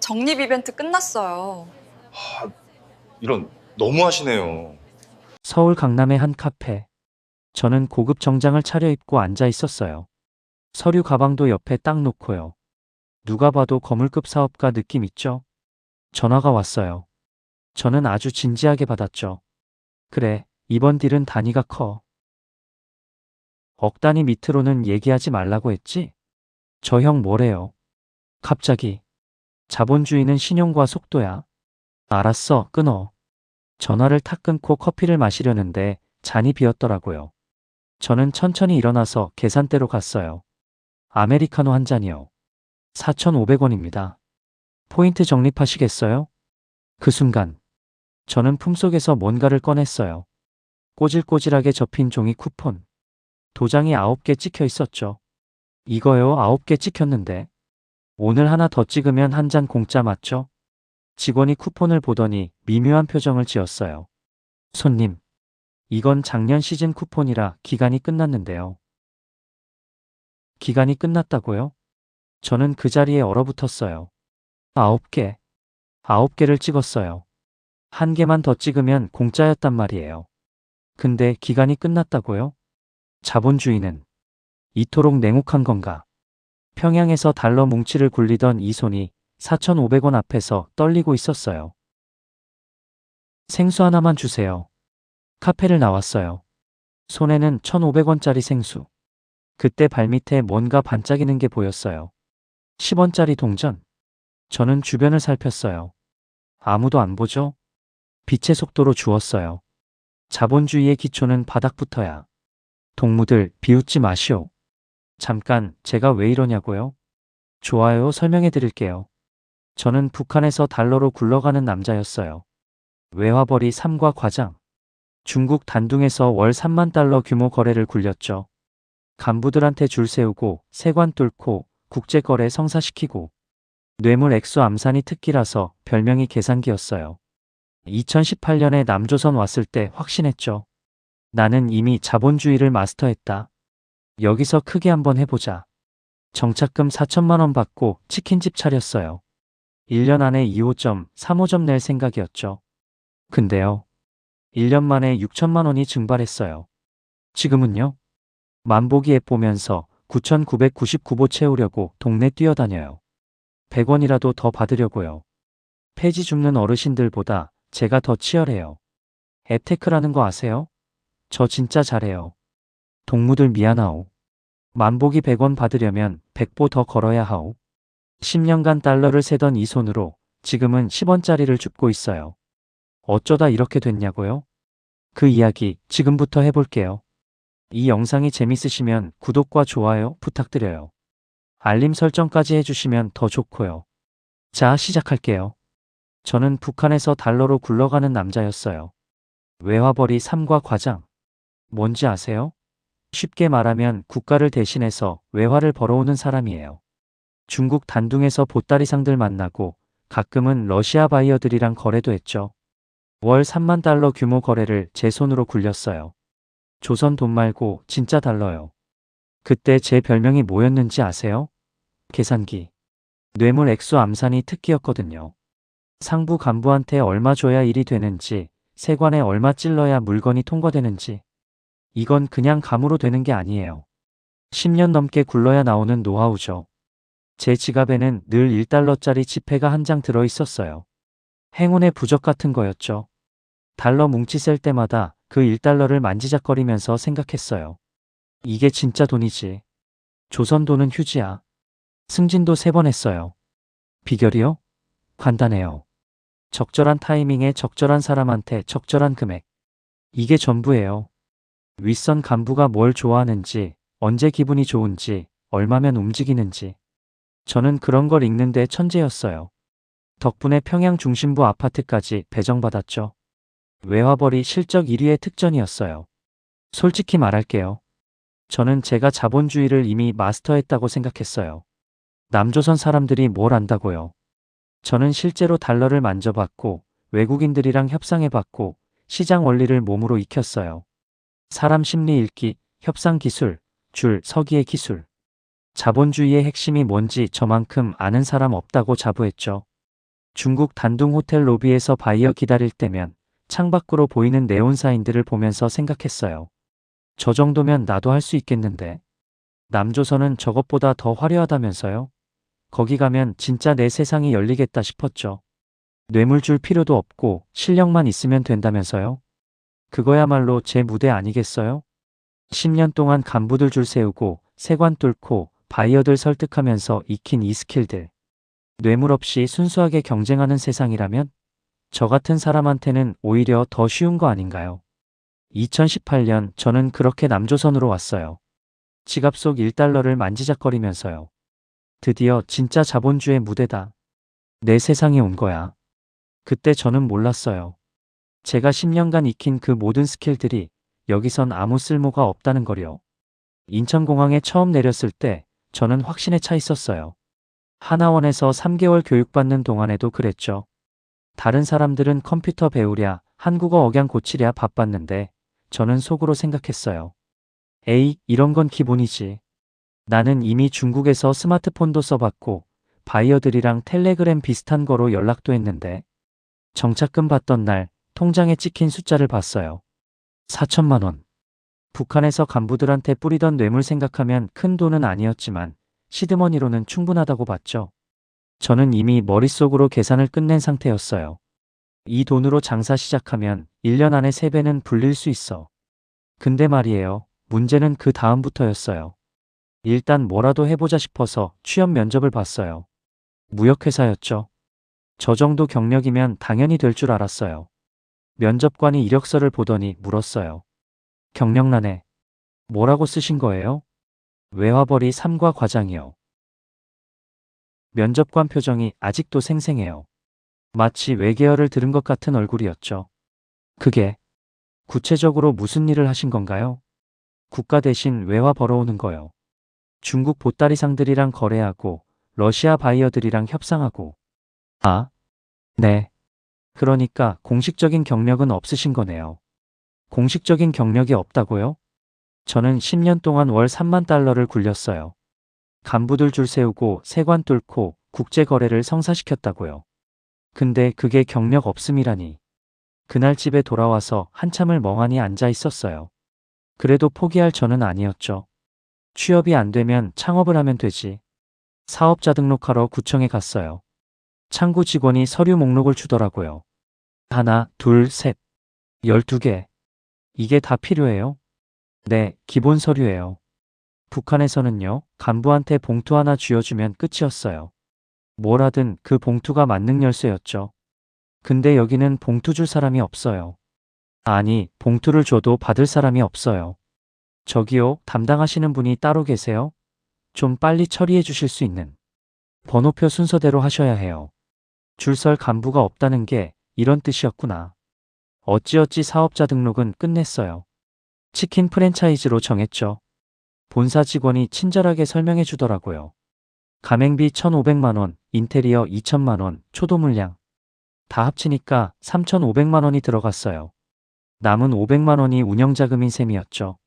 적립 이벤트 끝났어요. 아, 이런 너무하시네요. 서울 강남의 한 카페. 저는 고급 정장을 차려입고 앉아 있었어요. 서류 가방도 옆에 딱 놓고요. 누가 봐도 거물급 사업가 느낌 있죠? 전화가 왔어요. 저는 아주 진지하게 받았죠. 그래, 이번 딜은 단위가 커. 억 단위 밑으로는 얘기하지 말라고 했지? 저 형 뭐래요? 갑자기. 자본주의는 신용과 속도야. 알았어, 끊어. 전화를 탁 끊고 커피를 마시려는데 잔이 비었더라고요. 저는 천천히 일어나서 계산대로 갔어요. 아메리카노 한 잔이요. 4,500원입니다. 포인트 적립하시겠어요? 그 순간 저는 품속에서 뭔가를 꺼냈어요. 꼬질꼬질하게 접힌 종이 쿠폰. 도장이 9개 찍혀 있었죠. 이거요, 9개 찍혔는데. 오늘 하나 더 찍으면 한 잔 공짜 맞죠? 직원이 쿠폰을 보더니 미묘한 표정을 지었어요. 손님, 이건 작년 시즌 쿠폰이라 기간이 끝났는데요. 기간이 끝났다고요? 저는 그 자리에 얼어붙었어요. 9개. 9개를 찍었어요. 한 개만 더 찍으면 공짜였단 말이에요. 근데 기간이 끝났다고요? 자본주의는 이토록 냉혹한 건가? 평양에서 달러 뭉치를 굴리던 이 손이 4,500원 앞에서 떨리고 있었어요. 생수 하나만 주세요. 카페를 나왔어요. 손에는 1,500원짜리 생수. 그때 발밑에 뭔가 반짝이는 게 보였어요. 10원짜리 동전. 저는 주변을 살폈어요. 아무도 안 보죠? 빛의 속도로 주웠어요. 자본주의의 기초는 바닥부터야. 동무들 비웃지 마시오. 잠깐, 제가 왜 이러냐고요? 좋아요, 설명해 드릴게요. 저는 북한에서 달러로 굴러가는 남자였어요. 외화벌이 3과 과장. 중국 단둥에서 월 3만 달러 규모 거래를 굴렸죠. 간부들한테 줄 세우고 세관 뚫고 국제거래 성사시키고 뇌물 액수 암산이 특기라서 별명이 계산기였어요. 2018년에 남조선 왔을 때 확신했죠. 나는 이미 자본주의를 마스터했다. 여기서 크게 한번 해보자. 정착금 4천만 원 받고 치킨집 차렸어요. 1년 안에 2호점, 3호점 낼 생각이었죠. 근데요. 1년 만에 6천만 원이 증발했어요. 지금은요? 만보기 앱 보면서 9,999보 채우려고 동네 뛰어다녀요. 100원이라도 더 받으려고요. 폐지 줍는 어르신들보다 제가 더 치열해요. 앱테크라는 거 아세요? 저 진짜 잘해요. 동무들 미안하오. 만보기 100원 받으려면 100보 더 걸어야 하오. 10년간 달러를 세던 이 손으로 지금은 10원짜리를 줍고 있어요. 어쩌다 이렇게 됐냐고요? 그 이야기 지금부터 해볼게요. 이 영상이 재밌으시면 구독과 좋아요 부탁드려요. 알림 설정까지 해주시면 더 좋고요. 자, 시작할게요. 저는 북한에서 달러로 굴러가는 남자였어요. 외화벌이 3과 과장. 뭔지 아세요? 쉽게 말하면 국가를 대신해서 외화를 벌어오는 사람이에요. 중국 단둥에서 보따리상들 만나고 가끔은 러시아 바이어들이랑 거래도 했죠. 월 3만 달러 규모 거래를 제 손으로 굴렸어요. 조선 돈 말고 진짜 달러요. 그때 제 별명이 뭐였는지 아세요? 계산기. 뇌물 액수 암산이 특기였거든요. 상부 간부한테 얼마 줘야 일이 되는지, 세관에 얼마 찔러야 물건이 통과되는지. 이건 그냥 감으로 되는 게 아니에요. 10년 넘게 굴러야 나오는 노하우죠. 제 지갑에는 늘 1달러짜리 지폐가 한 장 들어 있었어요. 행운의 부적 같은 거였죠. 달러 뭉치 셀 때마다 그 1달러를 만지작거리면서 생각했어요. 이게 진짜 돈이지. 조선 돈은 휴지야. 승진도 3번 했어요. 비결이요? 간단해요. 적절한 타이밍에 적절한 사람한테 적절한 금액. 이게 전부예요. 윗선 간부가 뭘 좋아하는지, 언제 기분이 좋은지, 얼마면 움직이는지. 저는 그런 걸 읽는데 천재였어요. 덕분에 평양 중심부 아파트까지 배정받았죠. 외화벌이 실적 1위의 특전이었어요. 솔직히 말할게요. 저는 제가 자본주의를 이미 마스터했다고 생각했어요. 남조선 사람들이 뭘 안다고요. 저는 실제로 달러를 만져봤고 외국인들이랑 협상해봤고 시장 원리를 몸으로 익혔어요. 사람 심리 읽기, 협상 기술, 줄 서기의 기술. 자본주의의 핵심이 뭔지 저만큼 아는 사람 없다고 자부했죠. 중국 단둥 호텔 로비에서 바이어 기다릴 때면 창밖으로 보이는 네온 사인들을 보면서 생각했어요. 저 정도면 나도 할 수 있겠는데. 남조선은 저것보다 더 화려하다면서요? 거기 가면 진짜 내 세상이 열리겠다 싶었죠. 뇌물 줄 필요도 없고 실력만 있으면 된다면서요? 그거야말로 제 무대 아니겠어요? 10년 동안 간부들 줄 세우고 세관 뚫고 바이어들 설득하면서 익힌 이 스킬들. 뇌물 없이 순수하게 경쟁하는 세상이라면 저 같은 사람한테는 오히려 더 쉬운 거 아닌가요? 2018년 저는 그렇게 남조선으로 왔어요. 지갑 속 1달러를 만지작거리면서요. 드디어 진짜 자본주의 무대다. 내 세상에 온 거야. 그때 저는 몰랐어요. 제가 10년간 익힌 그 모든 스킬들이 여기선 아무 쓸모가 없다는 거요. 인천공항에 처음 내렸을 때 저는 확신에 차 있었어요. 하나원에서 3개월 교육받는 동안에도 그랬죠. 다른 사람들은 컴퓨터 배우랴, 한국어 억양 고치랴 바빴는데 저는 속으로 생각했어요. 에이, 이런 건 기본이지. 나는 이미 중국에서 스마트폰도 써봤고 바이어들이랑 텔레그램 비슷한 거로 연락도 했는데 정착금 받던 날 통장에 찍힌 숫자를 봤어요. 4천만 원. 북한에서 간부들한테 뿌리던 뇌물 생각하면 큰 돈은 아니었지만 시드머니로는 충분하다고 봤죠. 저는 이미 머릿속으로 계산을 끝낸 상태였어요. 이 돈으로 장사 시작하면 1년 안에 3배는 불릴 수 있어. 근데 말이에요. 문제는 그 다음부터였어요. 일단 뭐라도 해보자 싶어서 취업 면접을 봤어요. 무역회사였죠. 저 정도 경력이면 당연히 될 줄 알았어요. 면접관이 이력서를 보더니 물었어요. 경력란에 뭐라고 쓰신 거예요? 외화벌이 3과 과장이요. 면접관 표정이 아직도 생생해요. 마치 외계어를 들은 것 같은 얼굴이었죠. 그게 구체적으로 무슨 일을 하신 건가요? 국가 대신 외화 벌어오는 거요. 중국 보따리상들이랑 거래하고 러시아 바이어들이랑 협상하고. 아, 네. 그러니까 공식적인 경력은 없으신 거네요. 공식적인 경력이 없다고요? 저는 10년 동안 월 3만 달러를 굴렸어요. 간부들 줄 세우고 세관 뚫고 국제거래를 성사시켰다고요. 근데 그게 경력 없음이라니. 그날 집에 돌아와서 한참을 멍하니 앉아 있었어요. 그래도 포기할 저는 아니었죠. 취업이 안 되면 창업을 하면 되지. 사업자 등록하러 구청에 갔어요. 창구 직원이 서류 목록을 주더라고요. 하나, 둘, 셋. 12개. 이게 다 필요해요? 네, 기본 서류예요. 북한에서는요, 간부한테 봉투 하나 쥐어주면 끝이었어요. 뭘 하든 그 봉투가 만능 열쇠였죠. 근데 여기는 봉투 줄 사람이 없어요. 아니, 봉투를 줘도 받을 사람이 없어요. 저기요, 담당하시는 분이 따로 계세요? 좀 빨리 처리해 주실 수 있는. 번호표 순서대로 하셔야 해요. 줄 설 간부가 없다는 게 이런 뜻이었구나. 어찌어찌 사업자 등록은 끝냈어요. 치킨 프랜차이즈로 정했죠. 본사 직원이 친절하게 설명해 주더라고요. 가맹비 1,500만 원, 인테리어 2천만 원, 초도 물량. 다 합치니까 3,500만 원이 들어갔어요. 남은 500만 원이 운영자금인 셈이었죠.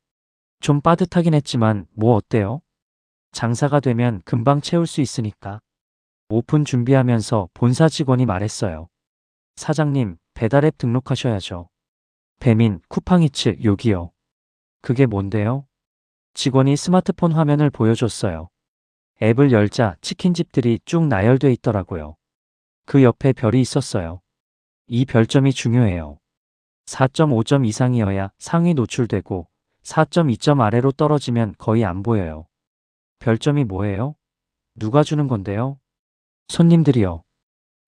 좀 빠듯하긴 했지만 뭐 어때요? 장사가 되면 금방 채울 수 있으니까. 오픈 준비하면서 본사 직원이 말했어요. 사장님, 배달앱 등록하셔야죠. 배민, 쿠팡이츠, 여기요. 그게 뭔데요? 직원이 스마트폰 화면을 보여줬어요. 앱을 열자 치킨집들이 쭉 나열돼 있더라고요. 그 옆에 별이 있었어요. 이 별점이 중요해요. 4.5점 이상이어야 상위 노출되고 4.2점 아래로 떨어지면 거의 안 보여요. 별점이 뭐예요? 누가 주는 건데요? 손님들이요.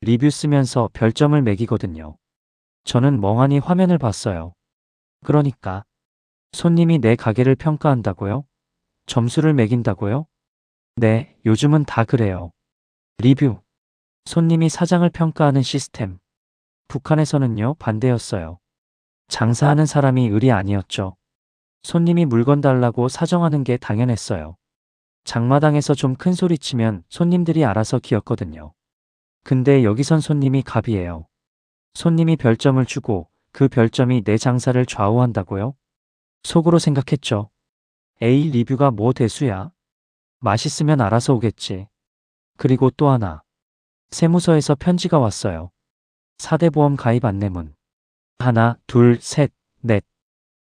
리뷰 쓰면서 별점을 매기거든요. 저는 멍하니 화면을 봤어요. 그러니까 손님이 내 가게를 평가한다고요? 점수를 매긴다고요? 네, 요즘은 다 그래요. 리뷰. 손님이 사장을 평가하는 시스템. 북한에서는요, 반대였어요. 장사하는 사람이 을이 아니었죠. 손님이 물건 달라고 사정하는 게 당연했어요. 장마당에서 좀 큰 소리 치면 손님들이 알아서 기었거든요. 근데 여기선 손님이 갑이에요. 손님이 별점을 주고 그 별점이 내 장사를 좌우한다고요? 속으로 생각했죠. 에이, 리뷰가 뭐 대수야? 맛있으면 알아서 오겠지. 그리고 또 하나. 세무서에서 편지가 왔어요. 4대 보험 가입 안내문. 하나, 둘, 셋, 넷.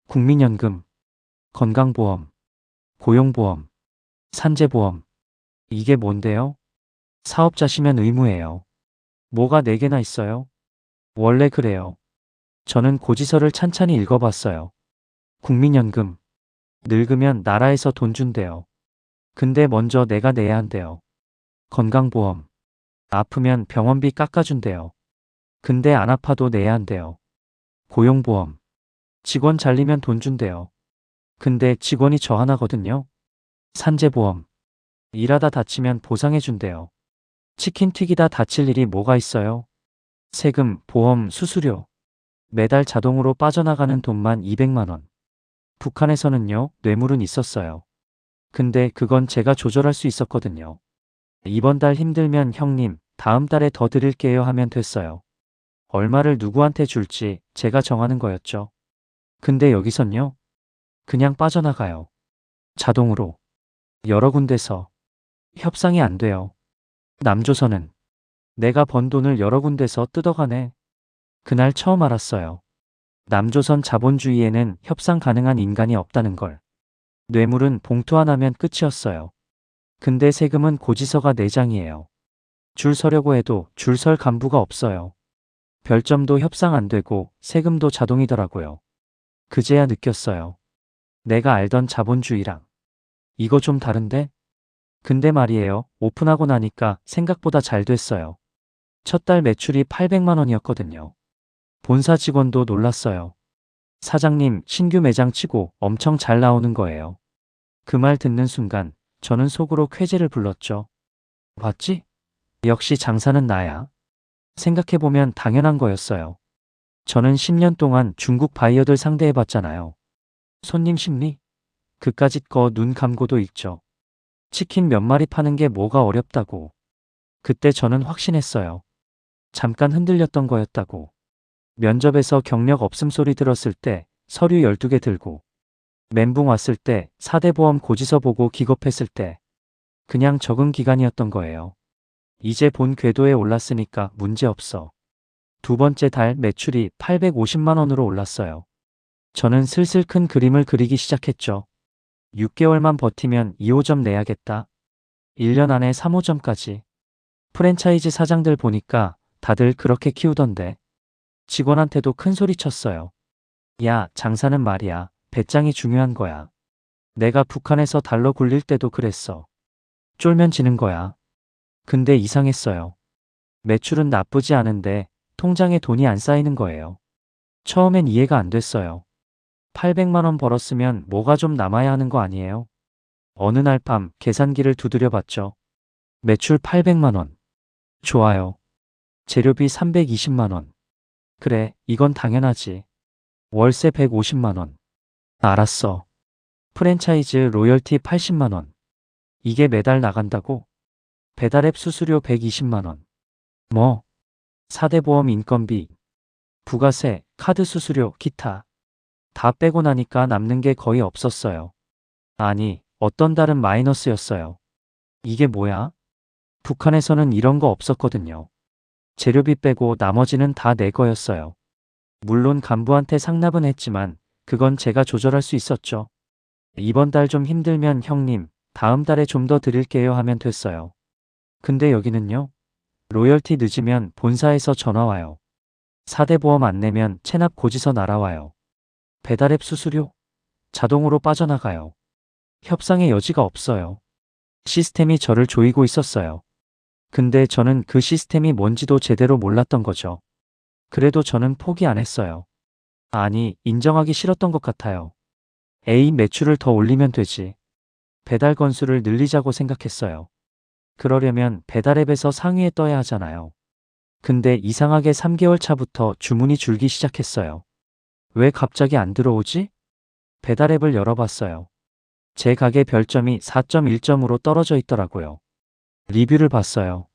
국민연금, 건강보험, 고용보험, 산재보험. 이게 뭔데요? 사업자시면 의무예요. 뭐가 4개나 있어요? 원래 그래요. 저는 고지서를 찬찬히 읽어봤어요. 국민연금. 늙으면 나라에서 돈 준대요. 근데 먼저 내가 내야 한대요. 건강보험. 아프면 병원비 깎아준대요. 근데 안 아파도 내야 한대요. 고용보험. 직원 잘리면 돈 준대요. 근데 직원이 저 하나거든요. 산재보험. 일하다 다치면 보상해준대요. 치킨 튀기다 다칠 일이 뭐가 있어요? 세금, 보험, 수수료. 매달 자동으로 빠져나가는 돈만 200만 원. 북한에서는요, 뇌물은 있었어요. 근데 그건 제가 조절할 수 있었거든요. 이번 달 힘들면 형님, 다음 달에 더 드릴게요 하면 됐어요. 얼마를 누구한테 줄지 제가 정하는 거였죠. 근데 여기선요, 그냥 빠져나가요. 자동으로. 여러 군데서. 협상이 안 돼요. 남조선은 내가 번 돈을 여러 군데서 뜯어가네. 그날 처음 알았어요. 남조선 자본주의에는 협상 가능한 인간이 없다는 걸. 뇌물은 봉투 하나면 끝이었어요. 근데 세금은 고지서가 4장이에요. 줄 서려고 해도 줄 설 간부가 없어요. 별점도 협상 안 되고 세금도 자동이더라고요. 그제야 느꼈어요. 내가 알던 자본주의랑 이거 좀 다른데? 근데 말이에요. 오픈하고 나니까 생각보다 잘 됐어요. 첫 달 매출이 800만 원이었거든요. 본사 직원도 놀랐어요. 사장님, 신규 매장 치고 엄청 잘 나오는 거예요. 그 말 듣는 순간 저는 속으로 쾌재를 불렀죠. 봤지? 역시 장사는 나야. 생각해보면 당연한 거였어요. 저는 10년 동안 중국 바이어들 상대해봤잖아요. 손님 심리? 그까짓 거 눈 감고도 읽죠. 치킨 몇 마리 파는 게 뭐가 어렵다고. 그때 저는 확신했어요. 잠깐 흔들렸던 거였다고. 면접에서 경력 없음 소리 들었을 때 서류 12개 들고, 멘붕 왔을 때 4대 보험 고지서 보고 기겁했을 때 그냥 적응 기간이었던 거예요. 이제 본 궤도에 올랐으니까 문제없어. 두 번째 달 매출이 850만 원으로 올랐어요. 저는 슬슬 큰 그림을 그리기 시작했죠. 6개월만 버티면 2호점 내야겠다. 1년 안에 3호점까지. 프랜차이즈 사장들 보니까 다들 그렇게 키우던데. 직원한테도 큰 소리 쳤어요. 야, 장사는 말이야. 배짱이 중요한 거야. 내가 북한에서 달러 굴릴 때도 그랬어. 쫄면 지는 거야. 근데 이상했어요. 매출은 나쁘지 않은데 통장에 돈이 안 쌓이는 거예요. 처음엔 이해가 안 됐어요. 800만 원 벌었으면 뭐가 좀 남아야 하는 거 아니에요? 어느 날 밤 계산기를 두드려 봤죠. 매출 800만 원. 좋아요. 재료비 320만 원. 그래, 이건 당연하지. 월세 150만 원. 알았어. 프랜차이즈 로열티 80만 원. 이게 매달 나간다고? 배달앱 수수료 120만 원. 뭐? 4대 보험 인건비, 부가세, 카드 수수료, 기타. 다 빼고 나니까 남는 게 거의 없었어요. 아니, 어떤 달은 마이너스였어요. 이게 뭐야? 북한에서는 이런 거 없었거든요. 재료비 빼고 나머지는 다 내 거였어요. 물론 간부한테 상납은 했지만 그건 제가 조절할 수 있었죠. 이번 달 좀 힘들면 형님, 다음 달에 좀 더 드릴게요 하면 됐어요. 근데 여기는요. 로열티 늦으면 본사에서 전화 와요. 4대 보험 안 내면 체납 고지서 날아와요. 배달앱 수수료? 자동으로 빠져나가요. 협상의 여지가 없어요. 시스템이 저를 조이고 있었어요. 근데 저는 그 시스템이 뭔지도 제대로 몰랐던 거죠. 그래도 저는 포기 안 했어요. 아니, 인정하기 싫었던 것 같아요. A 매출을 더 올리면 되지. 배달 건수를 늘리자고 생각했어요. 그러려면 배달앱에서 상위에 떠야 하잖아요. 근데 이상하게 3개월 차부터 주문이 줄기 시작했어요. 왜 갑자기 안 들어오지? 배달앱을 열어봤어요. 제 가게 별점이 4.1점으로 떨어져 있더라고요. 리뷰를 봤어요.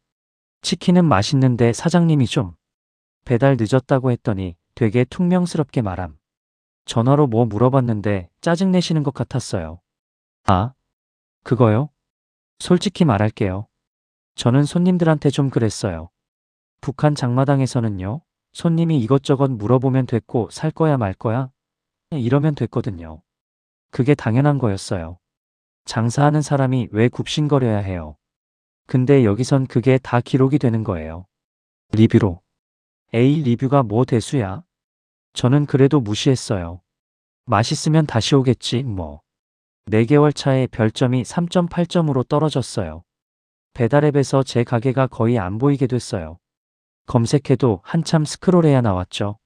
치킨은 맛있는데 사장님이 좀 배달 늦었다고 했더니 되게 퉁명스럽게 말함. 전화로 뭐 물어봤는데 짜증내시는 것 같았어요. 아, 그거요? 솔직히 말할게요. 저는 손님들한테 좀 그랬어요. 북한 장마당에서는요, 손님이 이것저것 물어보면 됐고 살 거야 말 거야? 이러면 됐거든요. 그게 당연한 거였어요. 장사하는 사람이 왜 굽신거려야 해요. 근데 여기선 그게 다 기록이 되는 거예요. 리뷰로. 에이, 리뷰가 뭐 대수야? 저는 그래도 무시했어요. 맛있으면 다시 오겠지 뭐. 4개월 차에 별점이 3.8점으로 떨어졌어요. 배달앱에서 제 가게가 거의 안 보이게 됐어요. 검색해도 한참 스크롤해야 나왔죠.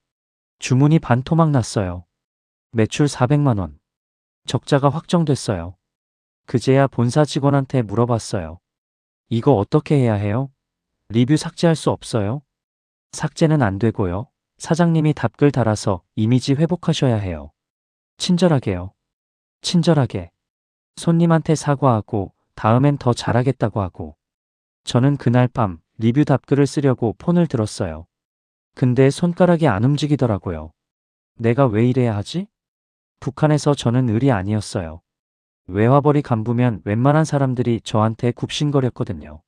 주문이 반토막 났어요. 매출 400만 원. 적자가 확정됐어요. 그제야 본사 직원한테 물어봤어요. 이거 어떻게 해야 해요? 리뷰 삭제할 수 없어요? 삭제는 안 되고요. 사장님이 답글 달아서 이미지 회복하셔야 해요. 친절하게요. 친절하게. 손님한테 사과하고 다음엔 더 잘하겠다고 하고. 저는 그날 밤 리뷰 답글을 쓰려고 폰을 들었어요. 근데 손가락이 안 움직이더라고요. 내가 왜 이래야 하지? 북한에서 저는 을이 아니었어요. 외화벌이 간부면 웬만한 사람들이 저한테 굽신거렸거든요.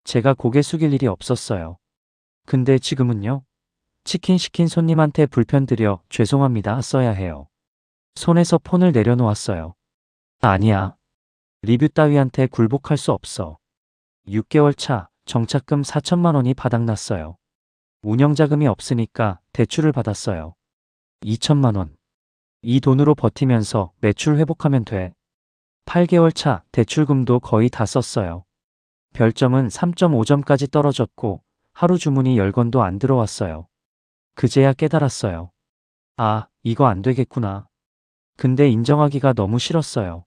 제가 고개 숙일 일이 없었어요. 근데 지금은요? 치킨 시킨 손님한테 불편 드려 죄송합니다 써야 해요. 손에서 폰을 내려놓았어요. 아니야. 리뷰 따위한테 굴복할 수 없어. 6개월 차 정착금 4천만 원이 바닥났어요. 운영자금이 없으니까 대출을 받았어요. 2천만 원. 이 돈으로 버티면서 매출 회복하면 돼. 8개월 차 대출금도 거의 다 썼어요. 별점은 3.5점까지 떨어졌고 하루 주문이 10건도 안 들어왔어요. 그제야 깨달았어요. 아, 이거 안 되겠구나. 근데 인정하기가 너무 싫었어요.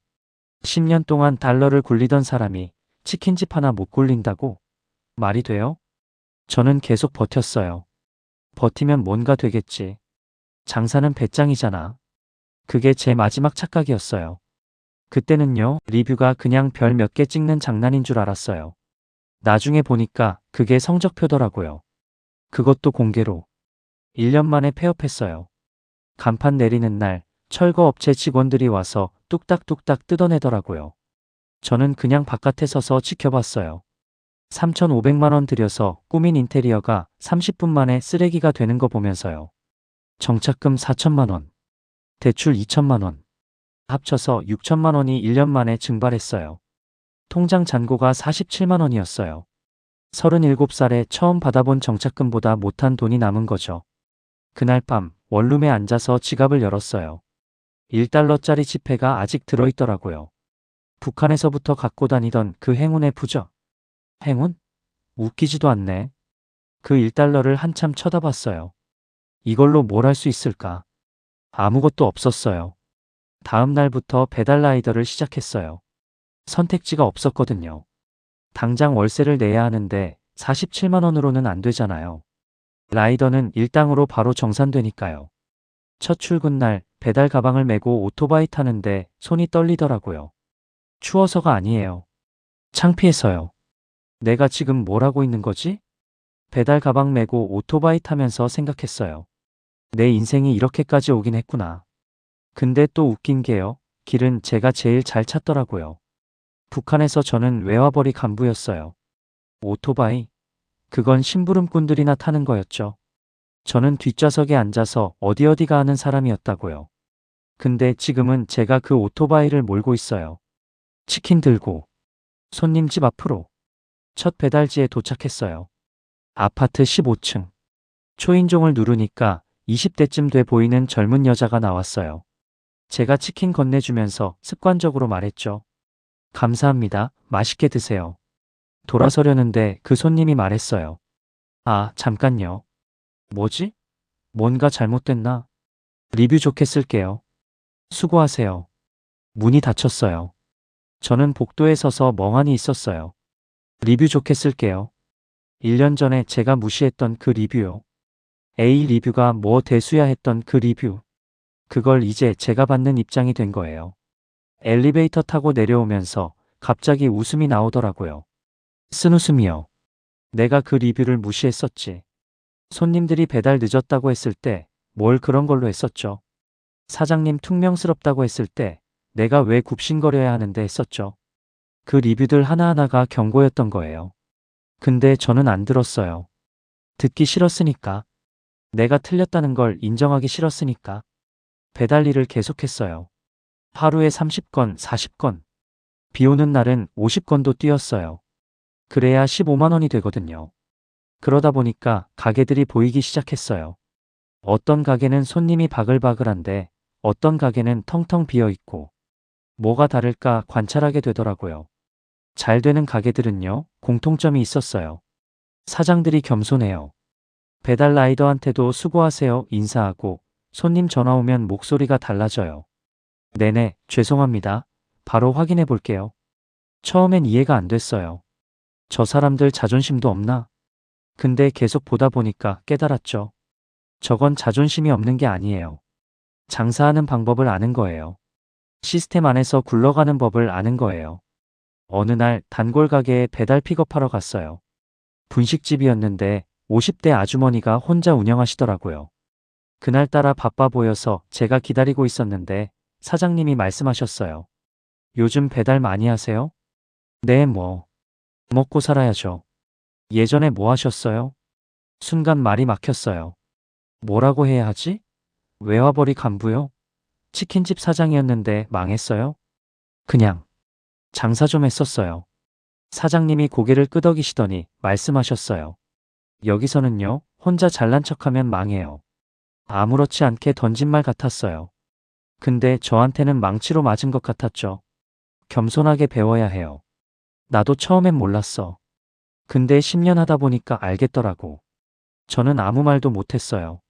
10년 동안 달러를 굴리던 사람이 치킨집 하나 못 굴린다고? 말이 돼요? 저는 계속 버텼어요. 버티면 뭔가 되겠지. 장사는 배짱이잖아. 그게 제 마지막 착각이었어요. 그때는요, 리뷰가 그냥 별 몇 개 찍는 장난인 줄 알았어요. 나중에 보니까 그게 성적표더라고요. 그것도 공개로. 1년 만에 폐업했어요. 간판 내리는 날 철거업체 직원들이 와서 뚝딱뚝딱 뜯어내더라고요. 저는 그냥 바깥에 서서 지켜봤어요. 3,500만 원 들여서 꾸민 인테리어가 30분 만에 쓰레기가 되는 거 보면서요. 정착금 4천만 원, 대출 2천만 원, 합쳐서 6천만 원이 1년 만에 증발했어요. 통장 잔고가 47만 원이었어요. 37살에 처음 받아본 정착금보다 못한 돈이 남은 거죠. 그날 밤 원룸에 앉아서 지갑을 열었어요. 1달러짜리 지폐가 아직 들어있더라고요. 북한에서부터 갖고 다니던 그 행운의 부적. 행운? 웃기지도 않네. 그 1달러를 한참 쳐다봤어요. 이걸로 뭘 할 수 있을까? 아무것도 없었어요. 다음 날부터 배달 라이더를 시작했어요. 선택지가 없었거든요. 당장 월세를 내야 하는데 47만 원으로는 안 되잖아요. 라이더는 일당으로 바로 정산되니까요. 첫 출근 날 배달 가방을 메고 오토바이 타는데 손이 떨리더라고요. 추워서가 아니에요. 창피해서요. 내가 지금 뭘 하고 있는 거지? 배달 가방 메고 오토바이 타면서 생각했어요. 내 인생이 이렇게까지 오긴 했구나. 근데 또 웃긴 게요. 길은 제가 제일 잘 찾더라고요. 북한에서 저는 외화벌이 간부였어요. 오토바이? 그건 심부름꾼들이나 타는 거였죠. 저는 뒷좌석에 앉아서 어디 가는 사람이었다고요. 근데 지금은 제가 그 오토바이를 몰고 있어요. 치킨 들고. 손님 집 앞으로. 첫 배달지에 도착했어요. 아파트 15층. 초인종을 누르니까 20대쯤 돼 보이는 젊은 여자가 나왔어요. 제가 치킨 건네주면서 습관적으로 말했죠. 감사합니다. 맛있게 드세요. 돌아서려는데 그 손님이 말했어요. 아, 잠깐요. 뭐지? 뭔가 잘못됐나? 리뷰 좋게 쓸게요. 수고하세요. 문이 닫혔어요. 저는 복도에 서서 멍하니 있었어요. 리뷰 좋게 쓸게요. 1년 전에 제가 무시했던 그 리뷰요. A 리뷰가 뭐 대수야 했던 그 리뷰. 그걸 이제 제가 받는 입장이 된 거예요. 엘리베이터 타고 내려오면서 갑자기 웃음이 나오더라고요. 쓴웃음이요. 내가 그 리뷰를 무시했었지. 손님들이 배달 늦었다고 했을 때 뭘 그런 걸로 했었죠. 사장님 퉁명스럽다고 했을 때 내가 왜 굽신거려야 하는데 했었죠. 그 리뷰들 하나하나가 경고였던 거예요. 근데 저는 안 들었어요. 듣기 싫었으니까. 내가 틀렸다는 걸 인정하기 싫었으니까. 배달 일을 계속했어요. 하루에 30건, 40건. 비 오는 날은 50건도 뛰었어요. 그래야 15만 원이 되거든요. 그러다 보니까 가게들이 보이기 시작했어요. 어떤 가게는 손님이 바글바글한데 어떤 가게는 텅텅 비어 있고 뭐가 다를까 관찰하게 되더라고요. 잘 되는 가게들은요, 공통점이 있었어요. 사장들이 겸손해요. 배달 라이더한테도 수고하세요 인사하고 손님 전화 오면 목소리가 달라져요. 네네, 죄송합니다. 바로 확인해 볼게요. 처음엔 이해가 안 됐어요. 저 사람들 자존심도 없나? 근데 계속 보다 보니까 깨달았죠. 저건 자존심이 없는 게 아니에요. 장사하는 방법을 아는 거예요. 시스템 안에서 굴러가는 법을 아는 거예요. 어느 날 단골 가게에 배달 픽업하러 갔어요. 분식집이었는데 50대 아주머니가 혼자 운영하시더라고요. 그날따라 바빠 보여서 제가 기다리고 있었는데 사장님이 말씀하셨어요. 요즘 배달 많이 하세요? 네, 먹고 살아야죠. 예전에 뭐 하셨어요? 순간 말이 막혔어요. 뭐라고 해야 하지? 외화벌이 간부요? 치킨집 사장이었는데 망했어요? 그냥 장사 좀 했었어요. 사장님이 고개를 끄덕이시더니 말씀하셨어요. 여기서는요, 혼자 잘난 척하면 망해요. 아무렇지 않게 던진 말 같았어요. 근데 저한테는 망치로 맞은 것 같았죠. 겸손하게 배워야 해요. 나도 처음엔 몰랐어. 근데 10년 하다 보니까 알겠더라고. 저는 아무 말도 못했어요.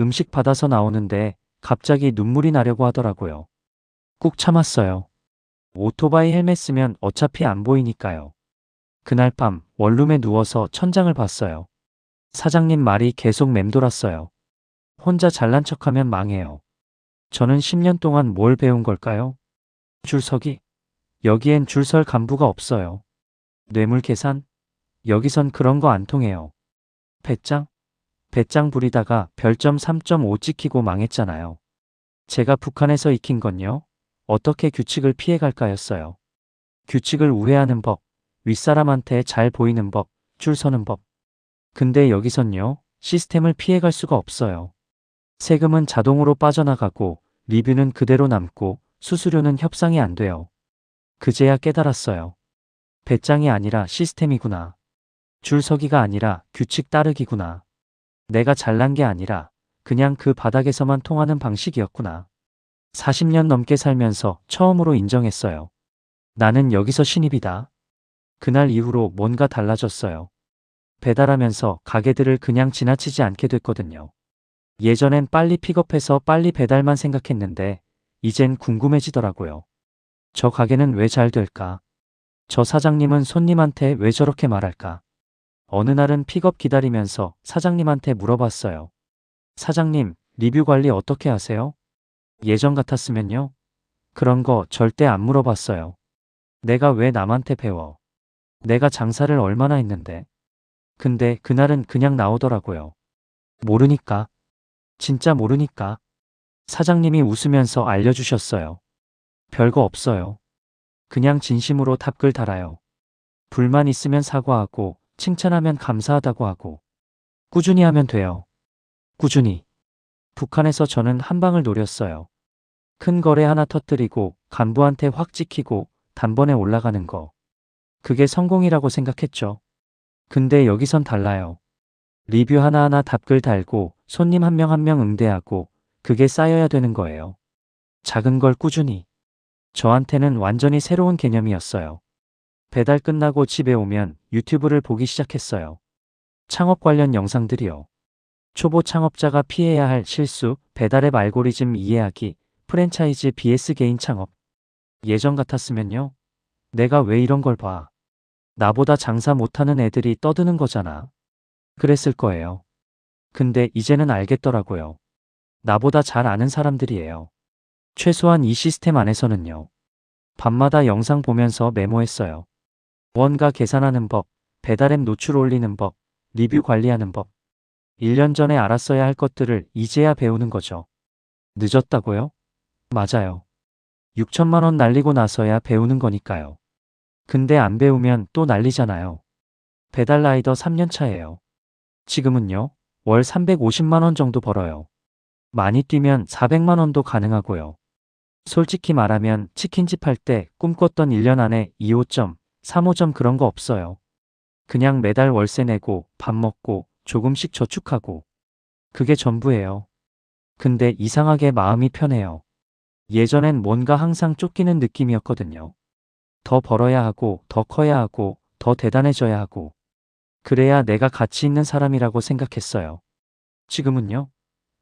음식 받아서 나오는데 갑자기 눈물이 나려고 하더라고요. 꾹 참았어요. 오토바이 헬멧 쓰면 어차피 안 보이니까요. 그날 밤 원룸에 누워서 천장을 봤어요. 사장님 말이 계속 맴돌았어요. 혼자 잘난 척하면 망해요. 저는 10년 동안 뭘 배운 걸까요? 줄서기? 여기엔 줄 설 간부가 없어요. 뇌물 계산? 여기선 그런 거 안 통해요. 배짱? 배짱 부리다가 별점 3.5 찍히고 망했잖아요. 제가 북한에서 익힌 건요. 어떻게 규칙을 피해갈까였어요. 규칙을 우회하는 법, 윗사람한테 잘 보이는 법, 줄 서는 법. 근데 여기선요. 시스템을 피해갈 수가 없어요. 세금은 자동으로 빠져나가고 리뷰는 그대로 남고 수수료는 협상이 안 돼요. 그제야 깨달았어요. 배짱이 아니라 시스템이구나. 줄 서기가 아니라 규칙 따르기구나. 내가 잘난 게 아니라 그냥 그 바닥에서만 통하는 방식이었구나. 40년 넘게 살면서 처음으로 인정했어요. 나는 여기서 신입이다. 그날 이후로 뭔가 달라졌어요. 배달하면서 가게들을 그냥 지나치지 않게 됐거든요. 예전엔 빨리 픽업해서 빨리 배달만 생각했는데 이젠 궁금해지더라고요. 저 가게는 왜 잘 될까? 저 사장님은 손님한테 왜 저렇게 말할까? 어느 날은 픽업 기다리면서 사장님한테 물어봤어요. 사장님, 리뷰 관리 어떻게 하세요? 예전 같았으면요? 그런 거 절대 안 물어봤어요. 내가 왜 남한테 배워? 내가 장사를 얼마나 했는데? 근데 그날은 그냥 나오더라고요. 모르니까. 진짜 모르니까. 사장님이 웃으면서 알려주셨어요. 별거 없어요. 그냥 진심으로 답글 달아요. 불만 있으면 사과하고 칭찬하면 감사하다고 하고 꾸준히 하면 돼요. 꾸준히. 북한에서 저는 한 방을 노렸어요. 큰 거래 하나 터뜨리고 간부한테 확 찍히고 단번에 올라가는 거. 그게 성공이라고 생각했죠. 근데 여기선 달라요. 리뷰 하나하나 답글 달고 손님 한 명 한 명 응대하고 그게 쌓여야 되는 거예요. 작은 걸 꾸준히. 저한테는 완전히 새로운 개념이었어요. 배달 끝나고 집에 오면 유튜브를 보기 시작했어요. 창업 관련 영상들이요. 초보 창업자가 피해야 할 실수, 배달앱 알고리즘 이해하기, 프랜차이즈 vs 개인 창업. 예전 같았으면요. 내가 왜 이런 걸 봐. 나보다 장사 못하는 애들이 떠드는 거잖아. 그랬을 거예요. 근데 이제는 알겠더라고요. 나보다 잘 아는 사람들이에요. 최소한 이 시스템 안에서는요. 밤마다 영상 보면서 메모했어요. 원가 계산하는 법, 배달앱 노출 올리는 법, 리뷰 관리하는 법. 1년 전에 알았어야 할 것들을 이제야 배우는 거죠. 늦었다고요? 맞아요. 6천만 원 날리고 나서야 배우는 거니까요. 근데 안 배우면 또 날리잖아요. 배달 라이더 3년 차예요. 지금은요, 월 350만 원 정도 벌어요. 많이 뛰면 400만 원도 가능하고요. 솔직히 말하면 치킨집 할 때 꿈꿨던 1년 안에 2호점, 3호점 그런 거 없어요. 그냥 매달 월세 내고 밥 먹고 조금씩 저축하고 그게 전부예요. 근데 이상하게 마음이 편해요. 예전엔 뭔가 항상 쫓기는 느낌이었거든요. 더 벌어야 하고 더 커야 하고 더 대단해져야 하고 그래야 내가 가치 있는 사람이라고 생각했어요. 지금은요.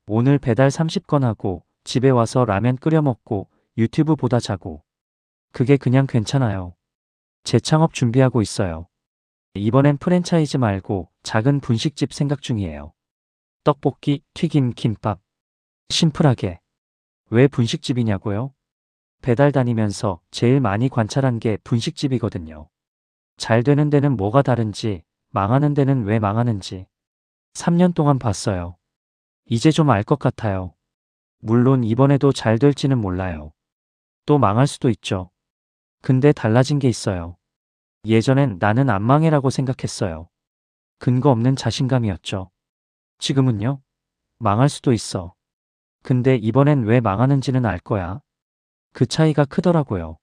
오늘 배달 30건 하고 집에 와서 라면 끓여 먹고 유튜브 보다 자고 그게 그냥 괜찮아요. 재창업 준비하고 있어요. 이번엔 프랜차이즈 말고 작은 분식집 생각 중이에요. 떡볶이, 튀김, 김밥. 심플하게. 왜 분식집이냐고요? 배달 다니면서 제일 많이 관찰한 게 분식집이거든요. 잘 되는 데는 뭐가 다른지, 망하는 데는 왜 망하는지. 3년 동안 봤어요. 이제 좀 알 것 같아요. 물론 이번에도 잘 될지는 몰라요. 또 망할 수도 있죠. 근데 달라진 게 있어요. 예전엔 나는 안 망해라고 생각했어요. 근거 없는 자신감이었죠. 지금은요? 망할 수도 있어. 근데 이번엔 왜 망하는지는 알 거야. 그 차이가 크더라고요.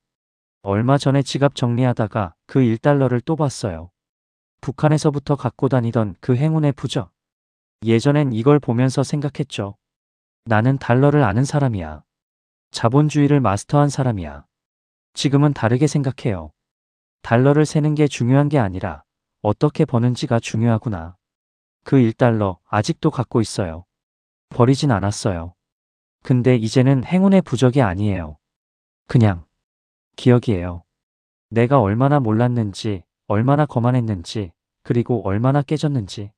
얼마 전에 지갑 정리하다가 그 1달러를 또 봤어요. 북한에서부터 갖고 다니던 그 행운의 부적. 예전엔 이걸 보면서 생각했죠. 나는 달러를 아는 사람이야. 자본주의를 마스터한 사람이야. 지금은 다르게 생각해요. 달러를 세는 게 중요한 게 아니라 어떻게 버는지가 중요하구나. 그 1달러 아직도 갖고 있어요. 버리진 않았어요. 근데 이제는 행운의 부적이 아니에요. 그냥 기억이에요. 내가 얼마나 몰랐는지, 얼마나 거만했는지, 그리고 얼마나 깨졌는지.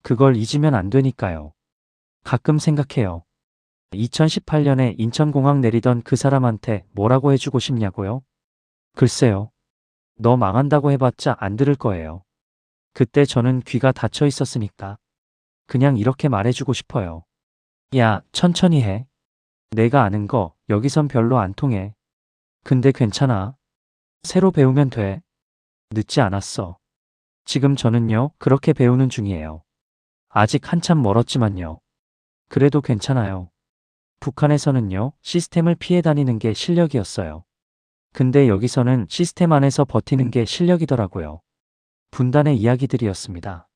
그걸 잊으면 안 되니까요. 가끔 생각해요. 2018년에 인천공항 내리던 그 사람한테 뭐라고 해주고 싶냐고요? 글쎄요. 너 망한다고 해봤자 안 들을 거예요. 그때 저는 귀가 닫혀 있었으니까. 그냥 이렇게 말해주고 싶어요. 야, 천천히 해. 내가 아는 거 여기선 별로 안 통해. 근데 괜찮아. 새로 배우면 돼. 늦지 않았어. 지금 저는요, 그렇게 배우는 중이에요. 아직 한참 멀었지만요. 그래도 괜찮아요. 북한에서는요, 시스템을 피해 다니는 게 실력이었어요. 근데 여기서는 시스템 안에서 버티는 게 실력이더라고요. 분단의 이야기들이었습니다.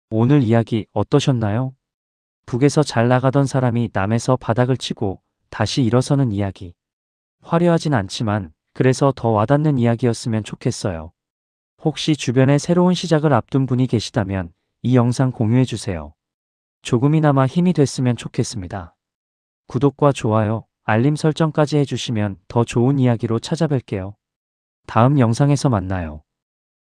오늘 이야기 어떠셨나요? 북에서 잘 나가던 사람이 남에서 바닥을 치고 다시 일어서는 이야기. 화려하진 않지만 그래서 더 와닿는 이야기였으면 좋겠어요. 혹시 주변에 새로운 시작을 앞둔 분이 계시다면 이 영상 공유해주세요. 조금이나마 힘이 됐으면 좋겠습니다. 구독과 좋아요, 알림 설정까지 해주시면 더 좋은 이야기로 찾아뵐게요. 다음 영상에서 만나요.